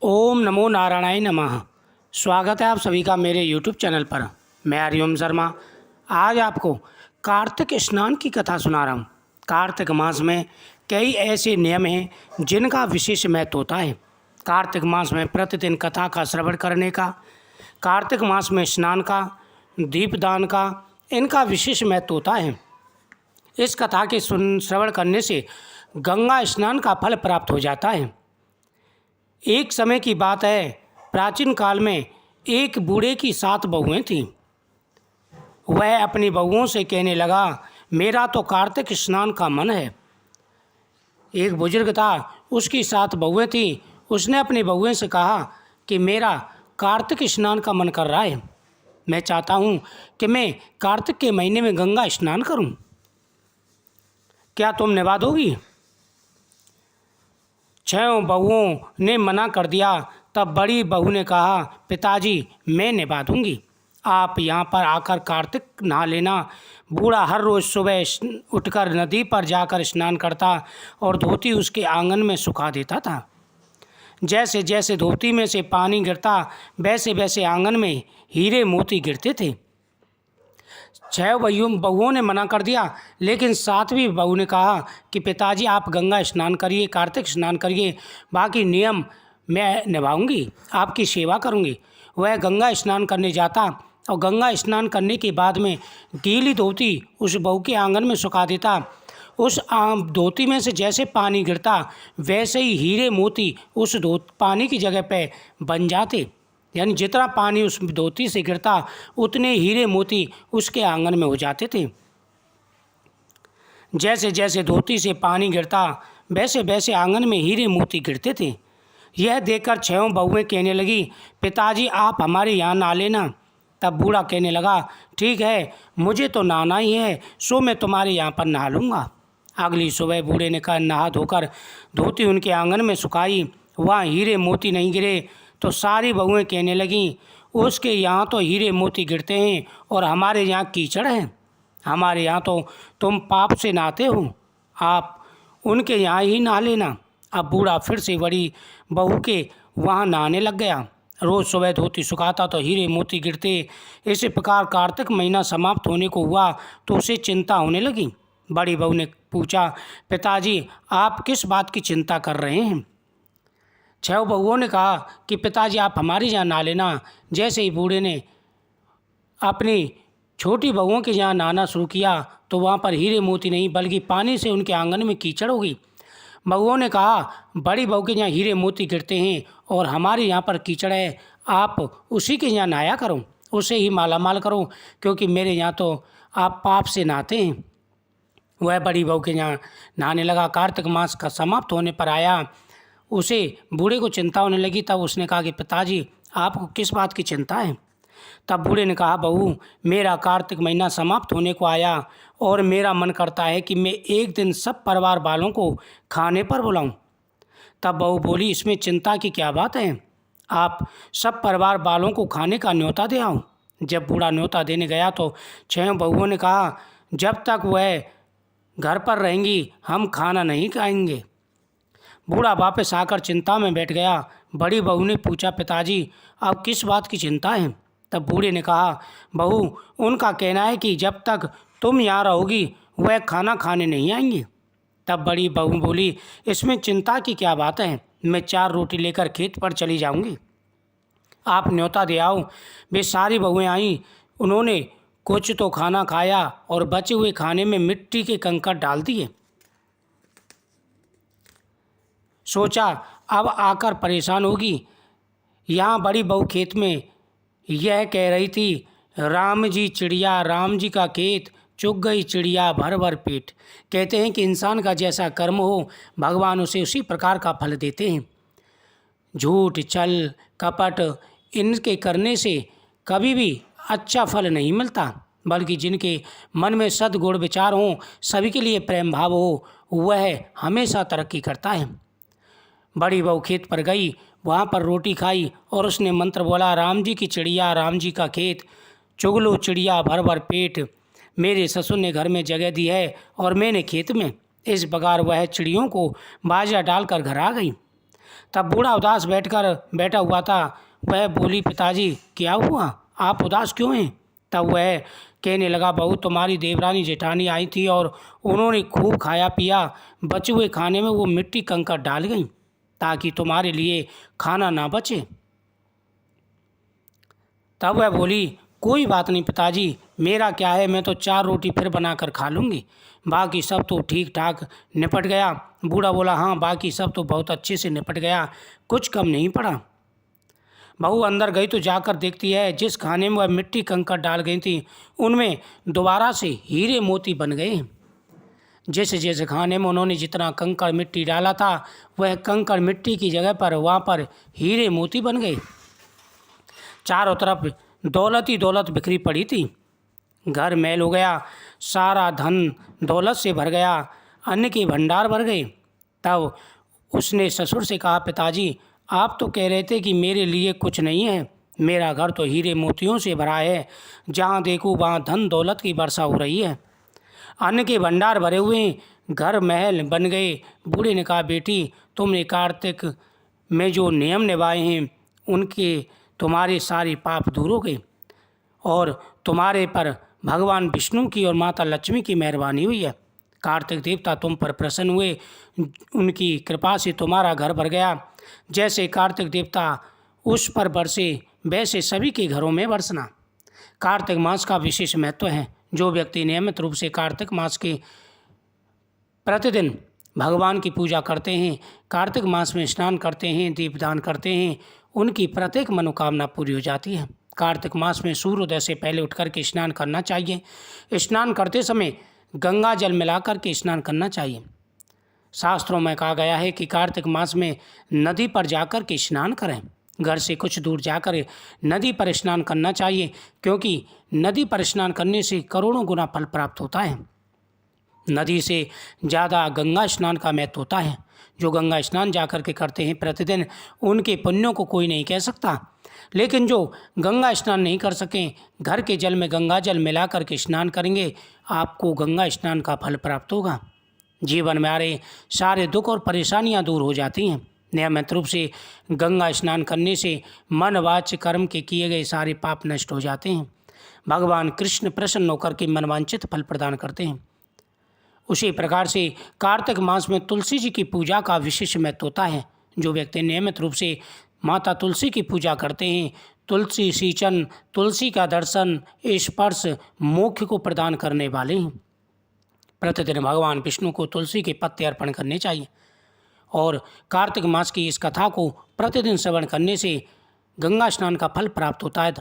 ओम नमो नारायणाय नमः। स्वागत है आप सभी का मेरे यूट्यूब चैनल पर। मैं हरिओम शर्मा आज आपको कार्तिक स्नान की कथा सुना रहा हूँ। कार्तिक मास में कई ऐसे नियम हैं जिनका विशेष महत्व होता है। कार्तिक मास में प्रतिदिन कथा का श्रवण करने का, कार्तिक मास में स्नान का, दीपदान का, इनका विशेष महत्व होता है। इस कथा के श्रवण करने से गंगा स्नान का फल प्राप्त हो जाता है। एक समय की बात है, प्राचीन काल में एक बूढ़े की 7 बहुएं थीं। वह अपनी बहुओं से कहने लगा, मेरा तो कार्तिक स्नान का मन है। एक बुजुर्ग था, उसकी 7 बहुएं थीं। उसने अपनी बहुएं से कहा कि मेरा कार्तिक स्नान का मन कर रहा है। मैं चाहता हूँ कि मैं कार्तिक के महीने में गंगा स्नान करूँ। क्या तुम निभा दोगी? 6 बहुओं ने मना कर दिया। तब बड़ी बहू ने कहा, पिताजी मैं निभा दूंगी, आप यहाँ पर आकर कार्तिक नहा लेना। बूढ़ा हर रोज़ सुबह उठकर नदी पर जाकर स्नान करता और धोती उसके आंगन में सुखा देता था। जैसे जैसे धोती में से पानी गिरता वैसे वैसे आंगन में हीरे मोती गिरते थे। 6 बहुओं ने मना कर दिया, लेकिन 7वीं बहू ने कहा कि पिताजी आप गंगा स्नान करिए, कार्तिक स्नान करिए, बाकी नियम मैं निभाऊंगी, आपकी सेवा करूंगी। वह गंगा स्नान करने जाता और गंगा स्नान करने के बाद में गीली धोती उस बहू के आंगन में सुखा देता। उस धोती में से जैसे पानी गिरता वैसे ही हीरे मोती उस पानी की जगह पे बन जाते। यानी जितना पानी उस धोती से गिरता उतने हीरे मोती उसके आंगन में हो जाते थे। जैसे जैसे धोती से पानी गिरता वैसे वैसे आंगन में हीरे मोती गिरते थे। यह देखकर 6 बहुएं कहने लगी, पिताजी आप हमारे यहाँ नहा लेना। तब बूढ़ा कहने लगा, ठीक है, मुझे तो नहाना ही है, सो मैं तुम्हारे यहाँ पर नहा लूँगा। अगली सुबह बूढ़े ने कहा, नहा धोकर धोती उनके आंगन में सुखाई, वहाँ हीरे मोती नहीं गिरे। तो सारी बहुएं कहने लगीं, उसके यहाँ तो हीरे मोती गिरते हैं और हमारे यहाँ कीचड़ है, हमारे यहाँ तो तुम पाप से नहाते हो, आप उनके यहाँ ही नहा लेना। अब बूढ़ा फिर से बड़ी बहू के वहाँ नहाने लग गया। रोज़ सुबह धोती सुखाता तो हीरे मोती गिरते। इसी प्रकार कार्तिक महीना समाप्त होने को हुआ तो उसे चिंता होने लगी। बड़ी बहू ने पूछा, पिताजी आप किस बात की चिंता कर रहे हैं? 6 बहुओं ने कहा कि पिताजी आप हमारे यहाँ नहा लेना। जैसे ही बूढ़े ने अपनी छोटी बहुओं के यहाँ नहाना शुरू किया तो वहाँ पर हीरे मोती नहीं बल्कि पानी से उनके आंगन में कीचड़ हो गई। बहुओं ने कहा, बड़ी बहू के यहाँ हीरे मोती गिरते हैं और हमारे यहाँ पर कीचड़ है, आप उसी के यहाँ नहाया करो, उसे ही मालामाल करो, क्योंकि मेरे यहाँ तो आप पाप से नहाते हैं। वह बड़ी बहू के यहाँ नहाने लगा। कार्तिक मास का समाप्त होने पर आया, उसे बूढ़े को चिंता होने लगी। तब उसने कहा कि पिताजी आपको किस बात की चिंता है? तब बूढ़े ने कहा, बहू मेरा कार्तिक महीना समाप्त होने को आया और मेरा मन करता है कि मैं एक दिन सब परिवार वालों को खाने पर बुलाऊं। तब बहू बोली, इसमें चिंता की क्या बात है, आप सब परिवार वालों को खाने का न्योता दे आओ। जब बूढ़ा न्योता देने गया तो 6 बहुओं ने कहा, जब तक वह घर पर रहेंगी हम खाना नहीं खाएंगे। बूढ़ा वापस आकर चिंता में बैठ गया। बड़ी बहू ने पूछा, पिताजी अब किस बात की चिंता है? तब बूढ़े ने कहा, बहू उनका कहना है कि जब तक तुम यहाँ रहोगी वह खाना खाने नहीं आएंगे। तब बड़ी बहू बोली, इसमें चिंता की क्या बात है, मैं 4 रोटी लेकर खेत पर चली जाऊंगी, आप न्योता दे आओ। वे सारी बहुएं आईं, उन्होंने कुछ तो खाना खाया और बचे हुए खाने में मिट्टी के कंकड़ डाल दिए। सोचा अब आकर परेशान होगी। यहाँ बड़ी बहू खेत में यह कह रही थी, राम जी चिड़िया राम जी का खेत, चुग गई चिड़िया भर भर पेट। कहते हैं कि इंसान का जैसा कर्म हो भगवान उसे उसी प्रकार का फल देते हैं। झूठ छल कपट इनके करने से कभी भी अच्छा फल नहीं मिलता, बल्कि जिनके मन में सद्गुण विचार हों, सभी के लिए प्रेम भाव हो, वह हमेशा तरक्की करता है। बड़ी बहू खेत पर गई, वहाँ पर रोटी खाई और उसने मंत्र बोला, राम जी की चिड़िया राम जी का खेत, चुग लो चिड़िया भर भर पेट। मेरे ससुर ने घर में जगह दी है और मैंने खेत में। इस प्रकार वह चिड़ियों को बाजा डालकर घर आ गई। तब बूढ़ा उदास बैठा हुआ था। वह बोली, पिताजी क्या हुआ, आप उदास क्यों हैं? तब वह कहने लगा, बहू तुम्हारी देवरानी जेठानी आई थी और उन्होंने खूब खाया पिया। बचे हुए खाने में वो मिट्टी कंकड़ डाल गई ताकि तुम्हारे लिए खाना ना बचे। तब वह बोली, कोई बात नहीं पिताजी, मेरा क्या है, मैं तो 4 रोटी फिर बना कर खा लूँगी, बाकी सब तो ठीक ठाक निपट गया। बूढ़ा बोला, हाँ बाकी सब तो बहुत अच्छे से निपट गया, कुछ कम नहीं पड़ा। बहू अंदर गई तो जाकर देखती है जिस खाने में वह मिट्टी कंकड़ डाल गई थी उनमें दोबारा से हीरे मोती बन गए। जैसे जैसे खाने में उन्होंने जितना कंकड़ मिट्टी डाला था वह कंकड़ मिट्टी की जगह पर वहाँ पर हीरे मोती बन गए। चारों तरफ दौलत ही दौलत बिखरी पड़ी थी। घर मैल हो गया, सारा धन दौलत से भर गया, अन्न के भंडार भर गए। तब उसने ससुर से कहा, पिताजी आप तो कह रहे थे कि मेरे लिए कुछ नहीं है, मेरा घर तो हीरे मोतियों से भरा है, जहाँ देखूँ वहाँ धन दौलत की वर्षा हो रही है, अन्न के भंडार भरे हुए हैं, घर महल बन गए। बूढ़े ने कहा, बेटी तुमने कार्तिक में जो नियम निभाए हैं उनके तुम्हारे सारे पाप दूर हो गए और तुम्हारे पर भगवान विष्णु की और माता लक्ष्मी की मेहरबानी हुई है। कार्तिक देवता तुम पर प्रसन्न हुए, उनकी कृपा से तुम्हारा घर भर गया। जैसे कार्तिक देवता उस पर बरसे वैसे सभी के घरों में बरसना। कार्तिक मास का विशेष महत्व है। जो व्यक्ति नियमित रूप से कार्तिक मास के प्रतिदिन भगवान की पूजा करते हैं, कार्तिक मास में स्नान करते हैं, दीपदान करते हैं, उनकी प्रत्येक मनोकामना पूरी हो जाती है। कार्तिक मास में सूर्योदय से पहले उठकर के स्नान करना चाहिए। स्नान करते समय गंगा जल मिलाकर के स्नान करना चाहिए। शास्त्रों में कहा गया है कि कार्तिक मास में नदी पर जाकर के स्नान करें। घर से कुछ दूर जाकर नदी पर स्नान करना चाहिए, क्योंकि नदी पर स्नान करने से करोड़ों गुना फल प्राप्त होता है। नदी से ज़्यादा गंगा स्नान का महत्व होता है। जो गंगा स्नान जाकर के करते हैं प्रतिदिन, उनके पुण्यों को कोई नहीं कह सकता। लेकिन जो गंगा स्नान नहीं कर सकें, घर के जल में गंगा जल मिला करके स्नान करेंगे, आपको गंगा स्नान का फल प्राप्त होगा। जीवन में आ रहे सारे दुख और परेशानियां दूर हो जाती हैं। नियमित रूप से गंगा स्नान करने से मन वाच्य कर्म के किए गए सारे पाप नष्ट हो जाते हैं। भगवान कृष्ण प्रसन्न होकर के मनवांछित फल प्रदान करते हैं। उसी प्रकार से कार्तिक मास में तुलसी जी की पूजा का विशेष महत्व होता है। जो व्यक्ति नियमित रूप से माता तुलसी की पूजा करते हैं, तुलसी सिंचन, तुलसी का दर्शन, स्पर्श मोक्ष को प्रदान करने वाले हैं। प्रतिदिन भगवान विष्णु को तुलसी के पत्ते अर्पण करने चाहिए और कार्तिक मास की इस कथा को प्रतिदिन श्रवण करने से गंगा स्नान का फल प्राप्त होता है।